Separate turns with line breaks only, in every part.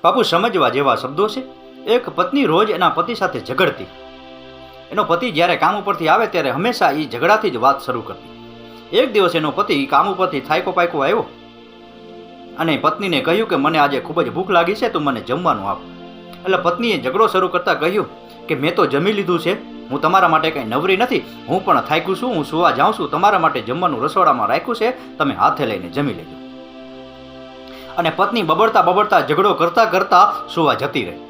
બાપુ, સમજવા જેવા શબ્દો છે. એક પત્ની રોજ એના પતિ સાથે ઝઘડતી. એનો પતિ જ્યારે કામ ઉપરથી આવે ત્યારે હંમેશા એ ઝઘડાથી જ વાત શરૂ કરતી. એક દિવસ એનો પતિ કામ ઉપરથી થાયકો પાયકો આવ્યો અને પત્નીને કહ્યું કે મને આજે ખૂબ જ ભૂખ લાગી છે, તું મને જમવાનું આપ. એટલે પત્નીએ ઝઘડો શરૂ કરતાં કહ્યું કે મેં તો જમી લીધું છે, હું તમારા માટે કંઈ નવરી નથી, હું પણ થાક્યું છું, હું સુવા જાઉં છું, તમારા માટે જમવાનું રસોડામાં રાખ્યું છે, તમે હાથે લઈને જમી લેજો. અને પત્ની બબડતા બબડતા ઝઘડો કરતાં કરતાં સુવા જતી રહી.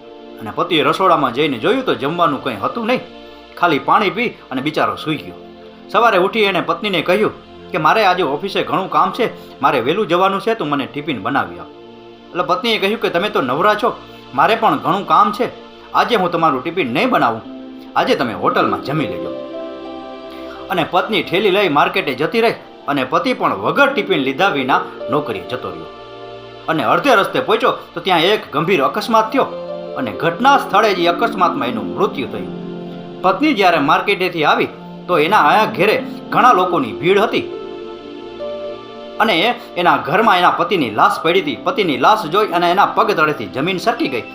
અને પતિએ રસોડામાં જઈને જોયું તો જમવાનું કંઈ હતું નહીં, ખાલી પાણી પી અને બિચારો સૂઈ ગયો. સવારે ઉઠી એને પત્નીને કહ્યું કે મારે આજે ઓફિસે ઘણું કામ છે, મારે વહેલું જવાનું છે, તું મને ટિફિન બનાવી આપ. એટલે પત્નીએ કહ્યું કે તમે તો નવરા છો, મારે પણ ઘણું કામ છે, આજે હું તમારું ટિફિન નહીં બનાવું, આજે તમે હોટલમાં જમી લેજો. અને પત્ની ઠેલી લઈ માર્કેટે જતી રહી અને પતિ પણ વગર ટિફિન લીધા વિના નોકરીએ જતો રહ્યો. અને અડધે રસ્તે પહોંચ્યો તો ત્યાં એક ગંભીર અકસ્માત થયો અને ઘટના સ્થળે જ અકસ્માતમાં એનું મૃત્યુ થયું. પત્ની જ્યારે માર્કેટેથી આવી તો એના ઘેરે ઘણા લોકોની ભીડ હતી અને એના ઘરમાં એના પતિની લાશ પડી હતી. પતિની લાશ જોઈ અને એના પગ તળેથી જમીન સરકી ગઈ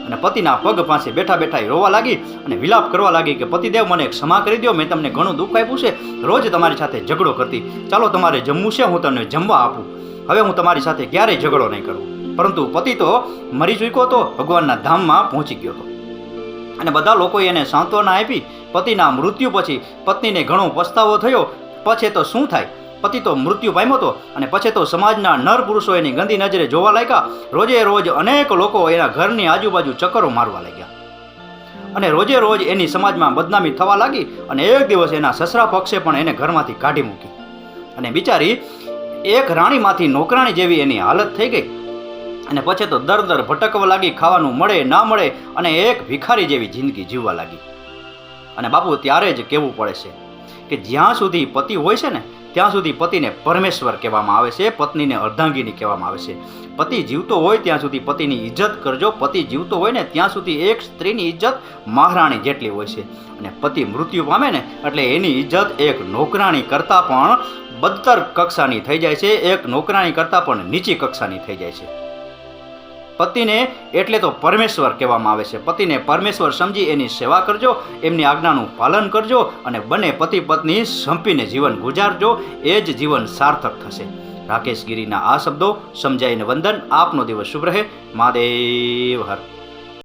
અને પતિના પગ પાસે બેઠા બેઠા એ રોવા લાગી અને વિલાપ કરવા લાગી કે પતિદેવ, મને ક્ષમા કરી દો, મેં તમને ઘણું દુઃખ આપ્યું છે, રોજ તમારી સાથે ઝઘડો કરતી, ચાલો તમારે જમવું છે, હું તમને જમવા આપું, હવે હું તમારી સાથે ક્યારેય ઝઘડો નહીં કરું. પરંતુ પતિ તો મરી ચૂક્યો હતો, ભગવાનના ધામમાં પહોંચી ગયો હતો. અને બધા લોકોએ એને સાંત્વના આપી. પતિના મૃત્યુ પછી પત્નીને ઘણો પસ્તાવો થયો. પછી તો શું થાય, પતિ તો મૃત્યુ પામ્યો હતો અને પછી તો સમાજના નર પુરુષો એની ગંદી નજરે જોવા લાગ્યા. રોજે રોજ અનેક લોકો એના ઘરની આજુબાજુ ચક્કરો મારવા લાગ્યા અને રોજે રોજ એની સમાજમાં બદનામી થવા લાગી. અને એક દિવસ એના સસરા પક્ષે પણ એને ઘરમાંથી કાઢી મૂકી અને બિચારી એક રાણીમાંથી નોકરાણી જેવી એની હાલત થઈ ગઈ. અને પછી તો દર દર ભટકવા લાગી, ખાવાનું મળે ના મળે અને એક ભિખારી જેવી જિંદગી જીવવા લાગી. અને બાપુ, ત્યારે જ કહેવું પડે છે કે જ્યાં સુધી પતિ હોય છે ને ત્યાં સુધી પતિને પરમેશ્વર કહેવામાં આવે છે, પત્નીને અર્ધાંગીની કહેવામાં આવે છે. પતિ જીવતો હોય ત્યાં સુધી પતિની ઇજ્જત કરજો. પતિ જીવતો હોય ને ત્યાં સુધી એક સ્ત્રીની ઇજ્જત મહારાણી જેટલી હોય છે અને પતિ મૃત્યુ પામે ને એટલે એની ઇજ્જત એક નોકરાણી કરતાં પણ બદતર કક્ષાની થઈ જાય છે, એક નોકરાણી કરતાં પણ નીચી કક્ષાની થઈ જાય છે. પતિને એટલે તો પરમેશ્વર કહેવામાં આવે છે. પતિને પરમેશ્વર સમજી એની સેવા કરજો, એમની આજ્ઞાનું પાલન કરજો અને બંને પતિ પત્ની સંપીને જીવન ગુજારજો, એ જ જીવન સાર્થક થશે. રાકેશ ગીરીના આ શબ્દો સમજાઈને વંદન. આપનો દિવસ શુભ રહે. મહાદેવ હર.